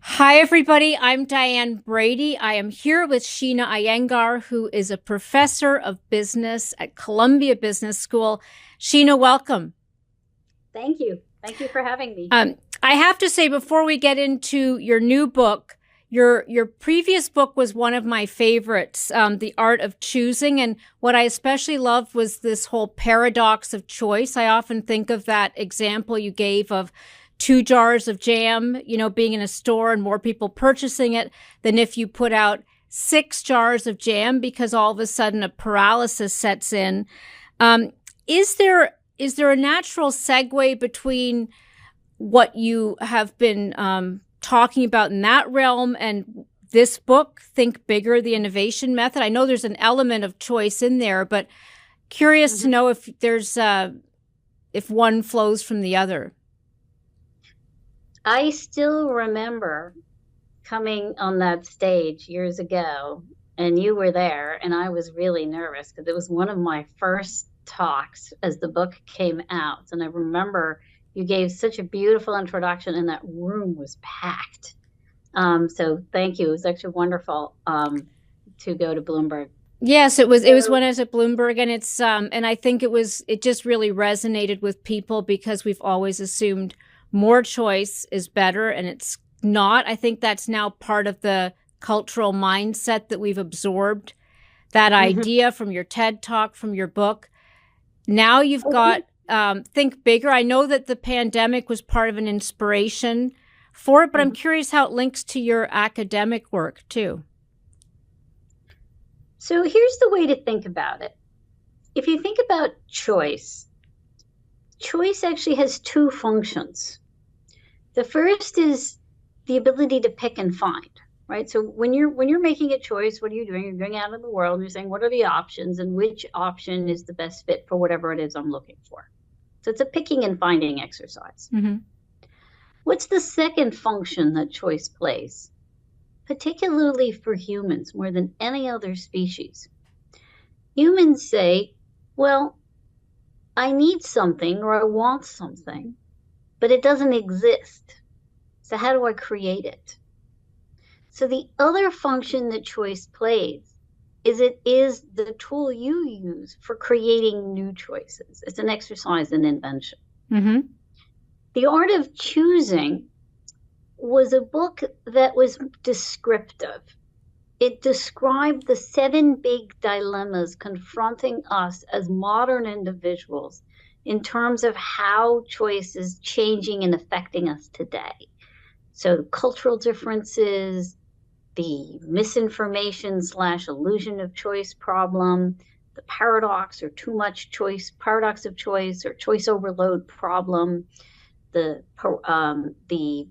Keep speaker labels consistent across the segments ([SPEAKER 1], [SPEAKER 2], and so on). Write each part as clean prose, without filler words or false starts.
[SPEAKER 1] Hi, everybody. I'm Diane Brady. I am here with Sheena Iyengar, who is a professor of business at Columbia Business School. Sheena, welcome.
[SPEAKER 2] Thank you. Thank you for having me.
[SPEAKER 1] I have to say, before we get into your new book, your previous book was one of my favorites, The Art of Choosing. And what I especially loved was this whole paradox of choice. I often think of that example you gave of 2 jars of jam, being in a store and more people purchasing it than if you put out 6 jars of jam, because all of a sudden a paralysis sets in. Is there a natural segue between what you have been talking about in that realm and this book, Think Bigger, the Innovation Method? I know there's an element of choice in there, but curious to know if there's if one flows from the other.
[SPEAKER 2] I still remember coming on that stage years ago, and you were there, and I was really nervous because it was one of my first talks as the book came out. And I remember you gave such a beautiful introduction, and that room was packed. So thank you. It was actually wonderful to go to Bloomberg.
[SPEAKER 1] Yes, it was. It was when I was at Bloomberg, and it's and I think it just really resonated with people because we've always assumed more choice is better, and it's not. I think that's now part of the cultural mindset that we've absorbed, that idea from your TED Talk, from your book. Now you've got Think Bigger. I know that the pandemic was part of an inspiration for it, but I'm curious how it links to your academic work too.
[SPEAKER 2] So here's the way to think about it. If you think about choice actually has two functions. The first is the ability to pick and find, right? So when you're making a choice, what are you doing? You're going out in the world and you're saying, what are the options and which option is the best fit for whatever it is I'm looking for? So it's a picking and finding exercise. What's the second function that choice plays, particularly for humans more than any other species? Humans say, well, I need something or I want something, but it doesn't exist. So how do I create it? So the other function that choice plays is it is the tool you use for creating new choices. It's an exercise in invention. The Art of Choosing was a book that was descriptive. It described the 7 big dilemmas confronting us as modern individuals in terms of how choice is changing and affecting us today. So cultural differences, the misinformation / illusion of choice problem, the paradox or too much choice, paradox of choice or choice overload problem, the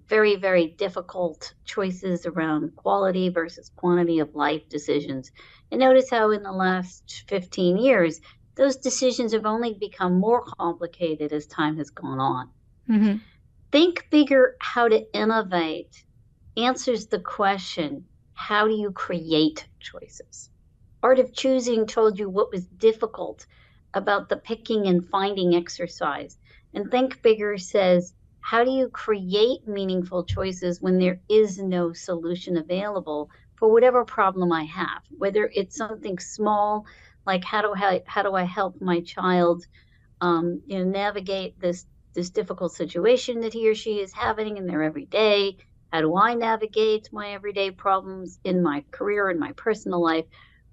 [SPEAKER 2] very, very difficult choices around quality versus quantity of life decisions. And notice how in the last 15 years, those decisions have only become more complicated as time has gone on. Think Bigger, How to Innovate answers the question, how do you create choices? Art of Choosing told you what was difficult about the picking and finding exercise. And Think Bigger says, how do you create meaningful choices when there is no solution available for whatever problem I have, whether it's something small, like how do I help my child navigate this difficult situation that he or she is having in their everyday? How do I navigate my everyday problems in my career, in my personal life?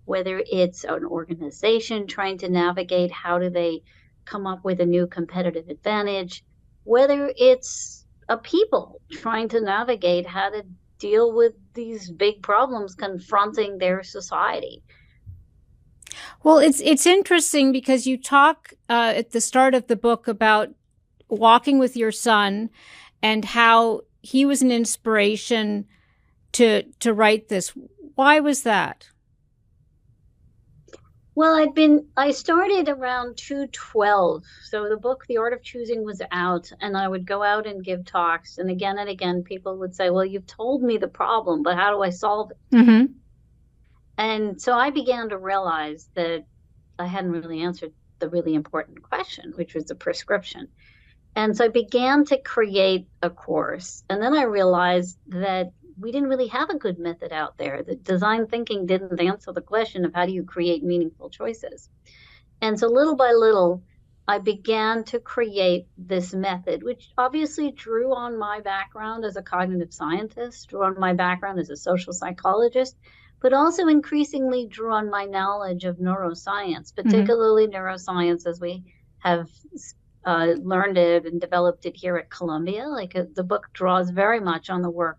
[SPEAKER 2] Whether it's an organization trying to navigate how do they come up with a new competitive advantage, whether it's a people trying to navigate how to deal with these big problems confronting their society.
[SPEAKER 1] Well, it's interesting because you talk at the start of the book about walking with your son and how he was an inspiration to write this. Why was that?
[SPEAKER 2] Well, I started around 2012. So the book, The Art of Choosing, was out, and I would go out and give talks. And again, people would say, well, you've told me the problem, but how do I solve it? And so I began to realize that I hadn't really answered the really important question, which was the prescription. And so I began to create a course. And then I realized that we didn't really have a good method out there. The design thinking didn't answer the question of how do you create meaningful choices. And so little by little, I began to create this method, which obviously drew on my background as a cognitive scientist, drew on my background as a social psychologist, but also increasingly drew on my knowledge of neuroscience, particularly neuroscience as we have learned it and developed it here at Columbia. The book draws very much on the work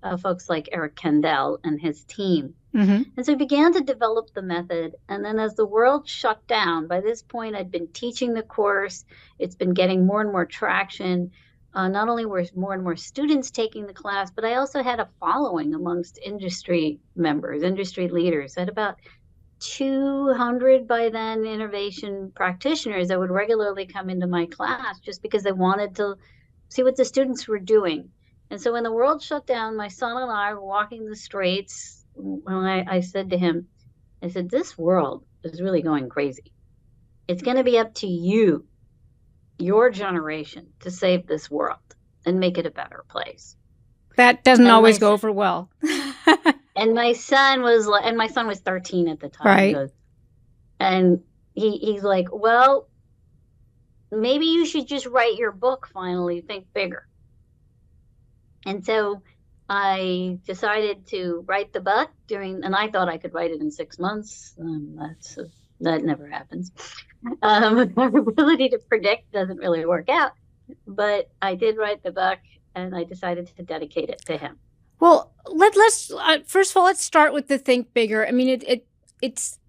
[SPEAKER 2] of folks like Eric Kandel and his team. And so I began to develop the method. And then as the world shut down, by this point, I'd been teaching the course. It's been getting more and more traction. Not only were more and more students taking the class, but I also had a following amongst industry members, industry leaders. I had about 200 by then innovation practitioners that would regularly come into my class just because they wanted to see what the students were doing. And so when the world shut down, my son and I were walking the streets. When I said to him, I said, this world is really going crazy. It's going to be up to you, your generation, to save this world and make it a better place.
[SPEAKER 1] That doesn't always go over well.
[SPEAKER 2] And my son was 13 at the time.
[SPEAKER 1] Right.
[SPEAKER 2] And he's like, well, maybe you should just write your book finally, think bigger. And so I decided to write the book and I thought I could write it in 6 months. That never happens. Our ability to predict doesn't really work out, but I did write the book and I decided to dedicate it to him.
[SPEAKER 1] Well, let's first of all, let's start with the think bigger. I mean, it's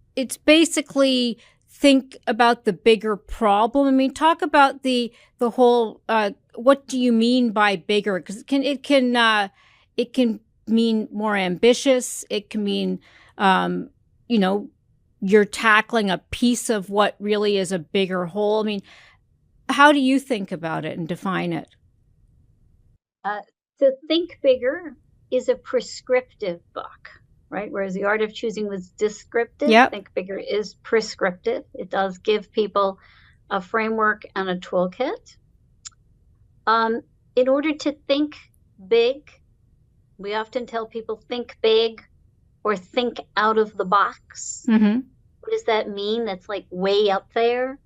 [SPEAKER 1] basically think about the bigger problem. I mean, talk about the whole, what do you mean by bigger? Because it can mean more ambitious. It can mean, you're tackling a piece of what really is a bigger whole. I mean, how do you think about it and define it?
[SPEAKER 2] So Think Bigger is a prescriptive book, right? Whereas The Art of Choosing was descriptive.
[SPEAKER 1] Yep.
[SPEAKER 2] Think Bigger is prescriptive. It does give people a framework and a toolkit. In order to think big, we often tell people think big or think out of the box. What does that mean? That's like way up there.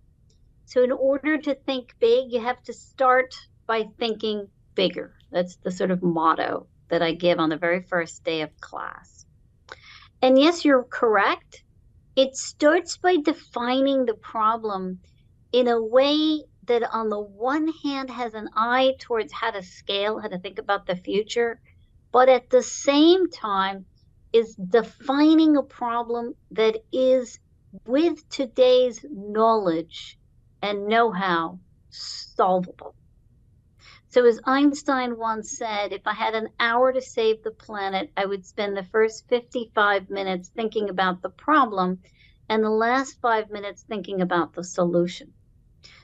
[SPEAKER 2] So in order to think big, you have to start by thinking bigger. That's the sort of motto that I give on the very first day of class. And yes, you're correct. It starts by defining the problem in a way that on the one hand has an eye towards how to scale, how to think about the future, but at the same time is defining a problem that is, with today's knowledge and know-how, solvable. So as Einstein once said, if I had an hour to save the planet, I would spend the first 55 minutes thinking about the problem and the last 5 minutes thinking about the solution.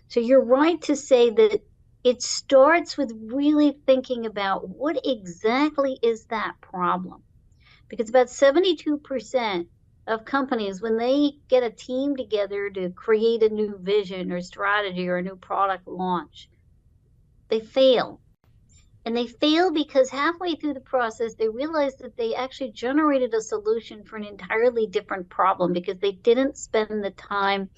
[SPEAKER 2] So you're right to say that it starts with really thinking about what exactly is that problem. Because about 72% of companies, when they get a team together to create a new vision or strategy or a new product launch, they fail. And they fail because halfway through the process, they realize that they actually generated a solution for an entirely different problem because they didn't spend the time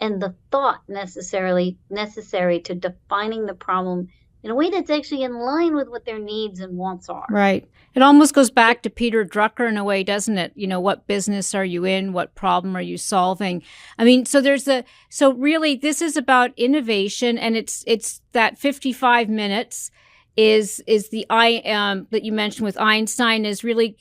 [SPEAKER 2] and the thought necessary to defining the problem in a way that's actually in line with what their needs and wants are.
[SPEAKER 1] Right. It almost goes back to Peter Drucker in a way, doesn't it? What business are you in? What problem are you solving? I mean, so really this is about innovation, and it's that 55 minutes is the that you mentioned with Einstein is really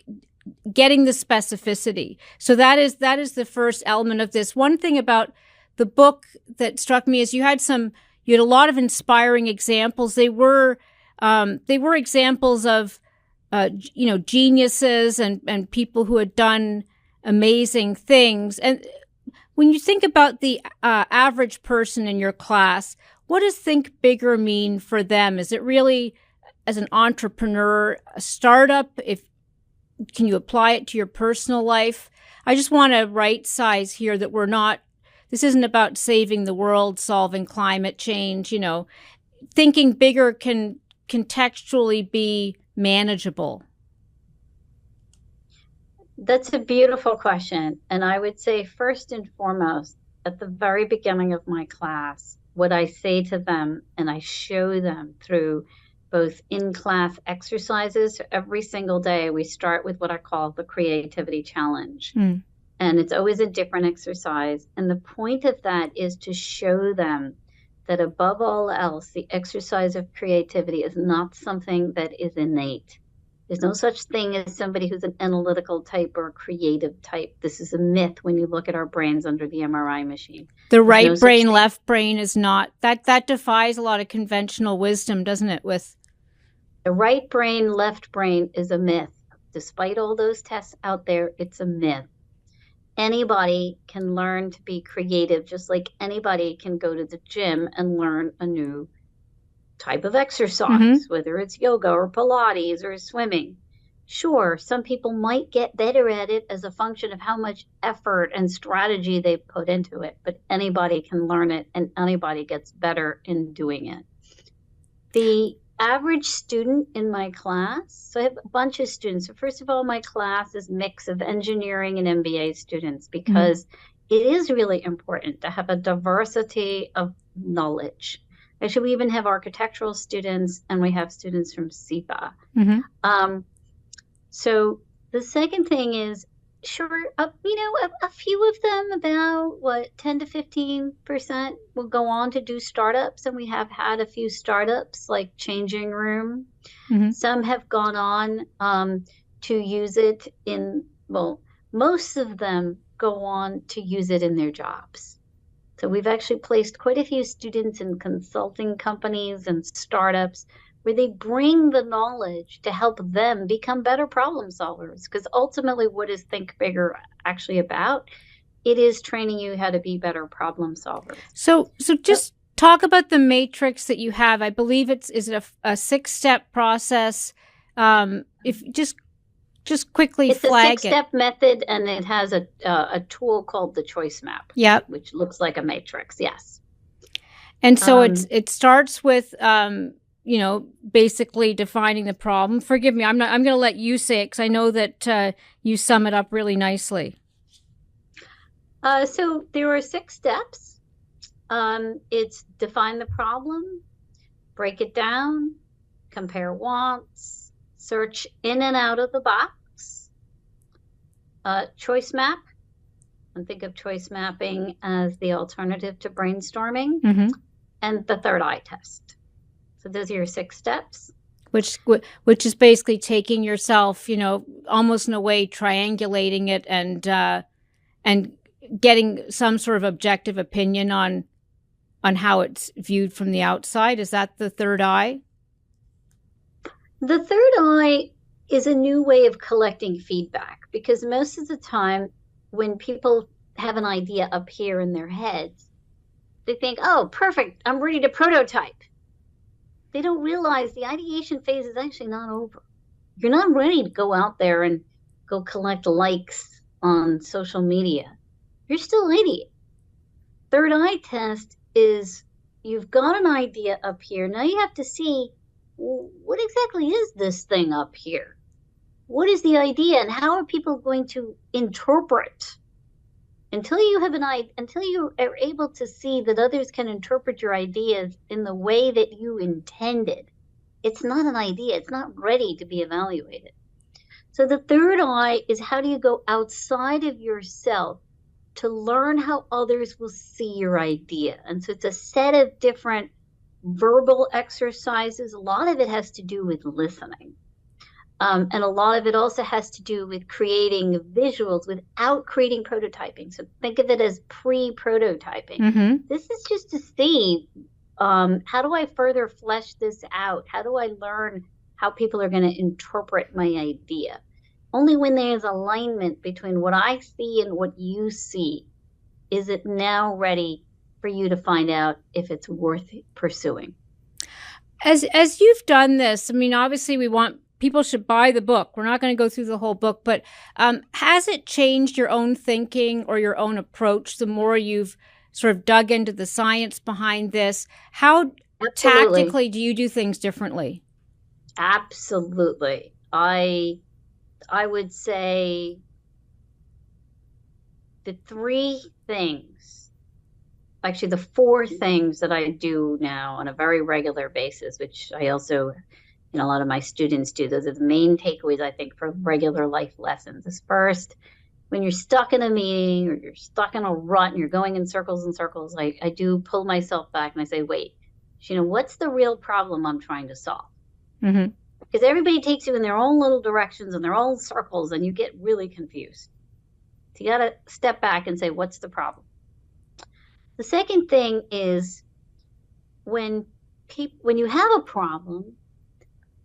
[SPEAKER 1] getting the specificity. So that is the first element of this. One thing about the book that struck me is you had a lot of inspiring examples. They were examples of, geniuses and people who had done amazing things. And when you think about the average person in your class, what does think bigger mean for them? Is it really, as an entrepreneur, a startup? Can you apply it to your personal life? I just want to right size here that this isn't about saving the world, solving climate change. Thinking bigger can contextually be manageable.
[SPEAKER 2] That's a beautiful question. And I would say, first and foremost, at the very beginning of my class, what I say to them and I show them through both in-class exercises. So every single day, we start with what I call the creativity challenge.
[SPEAKER 1] Mm.
[SPEAKER 2] And it's always a different exercise. And the point of that is to show them that above all else, the exercise of creativity is not something that is innate. There's no such thing as somebody who's an analytical type or a creative type. This is a myth when you look at our brains under the MRI machine.
[SPEAKER 1] The right brain, left brain is not. That defies a lot of conventional wisdom, doesn't it? With
[SPEAKER 2] the right brain, left brain is a myth. Despite all those tests out there, it's a myth. Anybody can learn to be creative, just like anybody can go to the gym and learn a new type of exercise, whether it's yoga or Pilates or swimming. Sure, some people might get better at it as a function of how much effort and strategy they put into it, but anybody can learn it and anybody gets better in doing it. The average student in my class, so I have a bunch of students. So first of all, my class is a mix of engineering and MBA students because it is really important to have a diversity of knowledge. Actually, we even have architectural students and we have students from CEPA. So the second thing is, sure, a few of them, about 10 to 15% will go on to do startups. And we have had a few startups like Changing Room. Some have gone on to use it most of them go on to use it in their jobs. So we've actually placed quite a few students in consulting companies and startups where they bring the knowledge to help them become better problem solvers. Because ultimately, what is Think Bigger actually about? It is training you how to be better problem solvers.
[SPEAKER 1] So just talk about the matrix that you have. I believe is it a 6-step process? If just quickly flag it.
[SPEAKER 2] It's a 6-step method, and it has a tool called the choice map.
[SPEAKER 1] Yep.
[SPEAKER 2] Which looks like a matrix. Yes.
[SPEAKER 1] And so it starts with basically defining the problem. Forgive me, I'm going to let you say it because I know that you sum it up really nicely.
[SPEAKER 2] So there are 6 steps. It's define the problem, break it down, compare wants, search in and out of the box, choice map, and think of choice mapping as the alternative to brainstorming, and the third eye test. So those are your 6 steps.
[SPEAKER 1] Which is basically taking yourself, almost in a way, triangulating it and getting some sort of objective opinion on how it's viewed from the outside. Is that the third eye?
[SPEAKER 2] The third eye is a new way of collecting feedback, because most of the time when people have an idea up here in their heads, they think, oh, perfect, I'm ready to prototype. They don't realize the ideation phase is actually not over. You're not ready to go out there and go collect likes on social media. You're still an idiot. Third eye test is you've got an idea up here. Now you have to see, what exactly is this thing up here? What is the idea, and how are people going to interpret? Until you are able to see that others can interpret your ideas in the way that you intended, it's not an idea. It's not ready to be evaluated. So the third eye is, how do you go outside of yourself to learn how others will see your idea? And so it's a set of different verbal exercises. A lot of it has to do with listening. And a lot of it also has to do with creating visuals without creating prototyping. So think of it as pre-prototyping. This is just to see, how do I further flesh this out? How do I learn how people are going to interpret my idea? Only when there's alignment between what I see and what you see is it now ready for you to find out if it's worth pursuing.
[SPEAKER 1] As you've done this, I mean, obviously we want people should buy the book. We're not going to go through the whole book, but has it changed your own thinking or your own approach the more you've sort of dug into the science behind this? How tactically do you do things differently?
[SPEAKER 2] Absolutely. I would say the three things, actually the four things that I do now on a very regular basis, which I also, a lot of my students do. Those are the main takeaways, I think, for regular life lessons. Is first, when you're stuck in a meeting or you're stuck in a rut and you're going in circles and circles, I do pull myself back and I say, wait, what's the real problem I'm trying to solve?
[SPEAKER 1] Mm-hmm.
[SPEAKER 2] Because everybody takes you in their own little directions and their own circles, and you get really confused. So you got to step back and say, what's the problem? The second thing is when you have a problem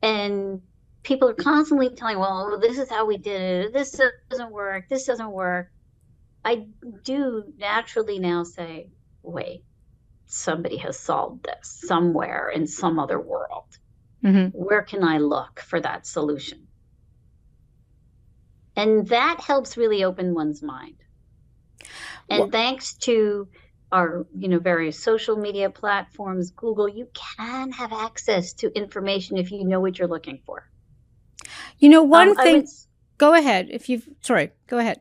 [SPEAKER 2] and people are constantly telling, well, this is how we did it, this doesn't work, I do naturally now say, wait, somebody has solved this somewhere in some other world. Mm-hmm. Where can I look for that solution? And that helps really open one's mind. And thanks to our, various social media platforms, Google, you can have access to information if you know what you're looking for.
[SPEAKER 1] One thing, go ahead. Go ahead.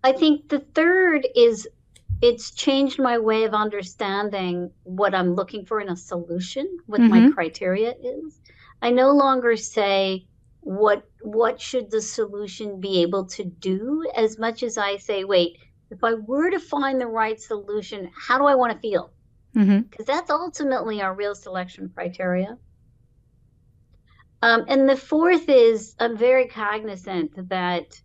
[SPEAKER 2] I think the third is it's changed my way of understanding what I'm looking for in a solution, what mm-hmm. my criteria is. I no longer say what should the solution be able to do, as much as I say, wait, if I were to find the right solution, how do I want to feel? Mm-hmm. Because that's ultimately our real selection criteria. And the fourth is I'm very cognizant that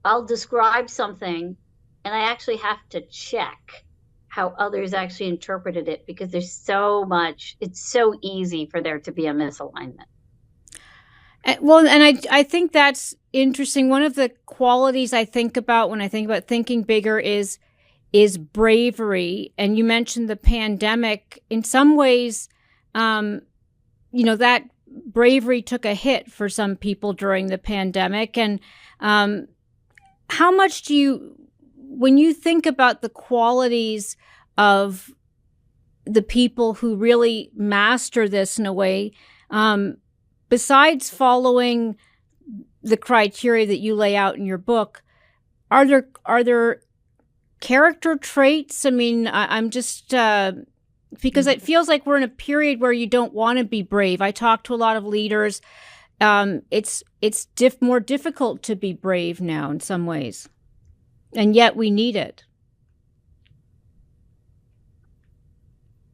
[SPEAKER 2] I'll describe something and I actually have to check how others actually interpreted it, because there's so much, it's so easy for there to be a misalignment.
[SPEAKER 1] Well, and I think that's interesting. One of the qualities I think about when I think about thinking bigger is bravery. And you mentioned the pandemic. In some ways, that bravery took a hit for some people during the pandemic. And how much when you think about the qualities of the people who really master this in a way, besides following the criteria that you lay out in your book, are there character traits? I mean, I'm just because it feels like we're in a period where you don't want to be brave. I talk to a lot of leaders. It's more difficult to be brave now in some ways. And yet we need it.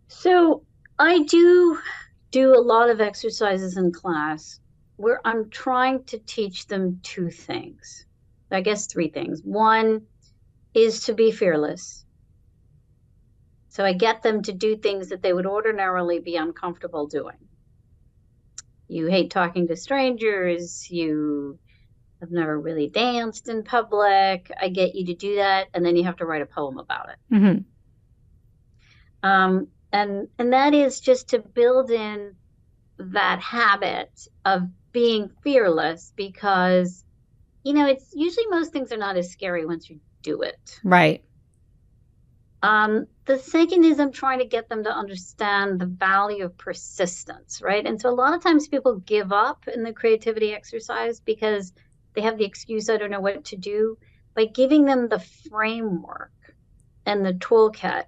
[SPEAKER 2] So I do a lot of exercises in class where I'm trying to teach them two things. I guess three things. One is to be fearless. So I get them to do things that they would ordinarily be uncomfortable doing. You hate talking to strangers. You have never really danced in public. I get you to do that, and then you have to write a poem about it. Mm-hmm. And that is just to build in that habit of being fearless, because, it's usually most things are not as scary once you do it.
[SPEAKER 1] Right.
[SPEAKER 2] The second is I'm trying to get them to understand the value of persistence, right? And so a lot of times people give up in the creativity exercise because they have the excuse, I don't know what to do. By giving them the framework and the toolkit,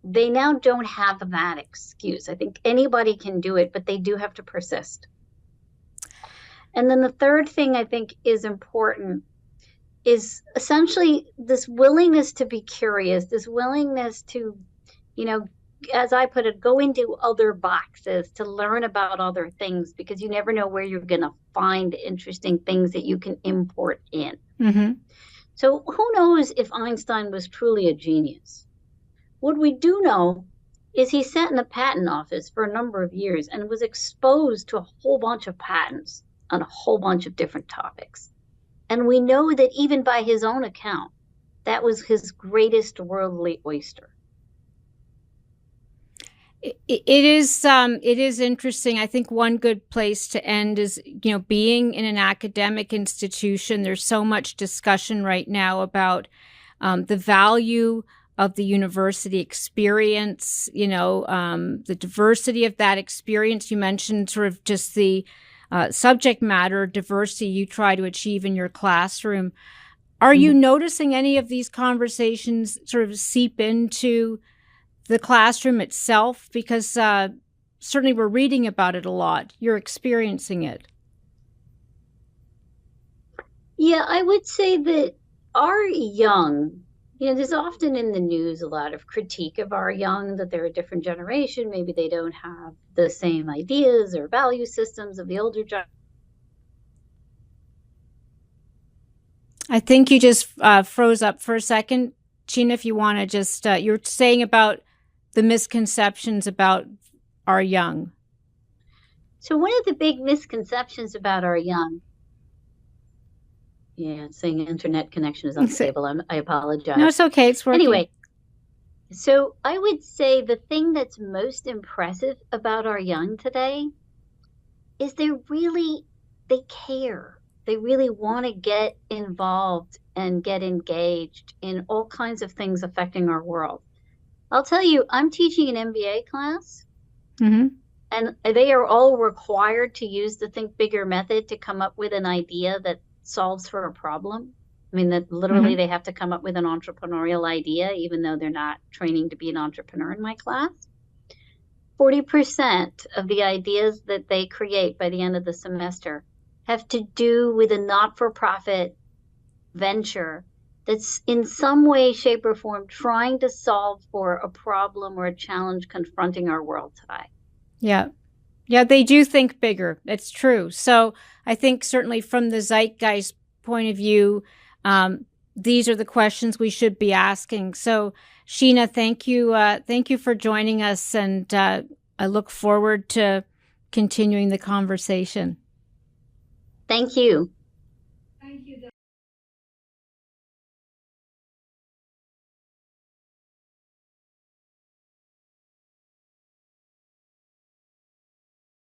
[SPEAKER 2] they now don't have that excuse. I think anybody can do it, but they do have to persist. And then the third thing I think is important is essentially this willingness to be curious, this willingness to, as I put it, go into other boxes, to learn about other things, because you never know where you're going to find interesting things that you can import in. Mm-hmm. So who knows if Einstein was truly a genius? What we do know is he sat in the patent office for a number of years and was exposed to a whole bunch of patents on a whole bunch of different topics. And we know that even by his own account, that was his greatest worldly oyster.
[SPEAKER 1] It is interesting. I think one good place to end is, being in an academic institution. There's so much discussion right now about the value of the university experience, the diversity of that experience. You mentioned sort of just the subject matter diversity you try to achieve in your classroom. Are you noticing any of these conversations sort of seep into the classroom itself? Because certainly we're reading about it a lot. You're experiencing it.
[SPEAKER 2] Yeah, I would say that our young, there's often in the news a lot of critique of our young, that they're a different generation. Maybe they don't have the same ideas or value systems of the older generation.
[SPEAKER 1] I think you just froze up for a second. Sheena, if you want to just, you're saying about the misconceptions about our young.
[SPEAKER 2] So one of the big misconceptions about our young, it's saying internet connection is unstable. I apologize.
[SPEAKER 1] No, it's okay. It's working.
[SPEAKER 2] Anyway, so I would say the thing that's most impressive about our young today is they care. They really want to get involved and get engaged in all kinds of things affecting our world. I'll tell you, I'm teaching an MBA class, and they are all required to use the Think Bigger method to come up with an idea that solves for a problem. I mean, that literally they have to come up with an entrepreneurial idea, even though they're not training to be an entrepreneur in my class. 40% of the ideas that they create by the end of the semester have to do with a not-for-profit venture that's in some way, shape, or form trying to solve for a problem or a challenge confronting our world today.
[SPEAKER 1] Yeah. Yeah, they do think bigger. It's true. So I think certainly from the zeitgeist point of view, these are the questions we should be asking. So Sheena, thank you. Thank you for joining us. And I look forward to continuing the conversation.
[SPEAKER 2] Thank you.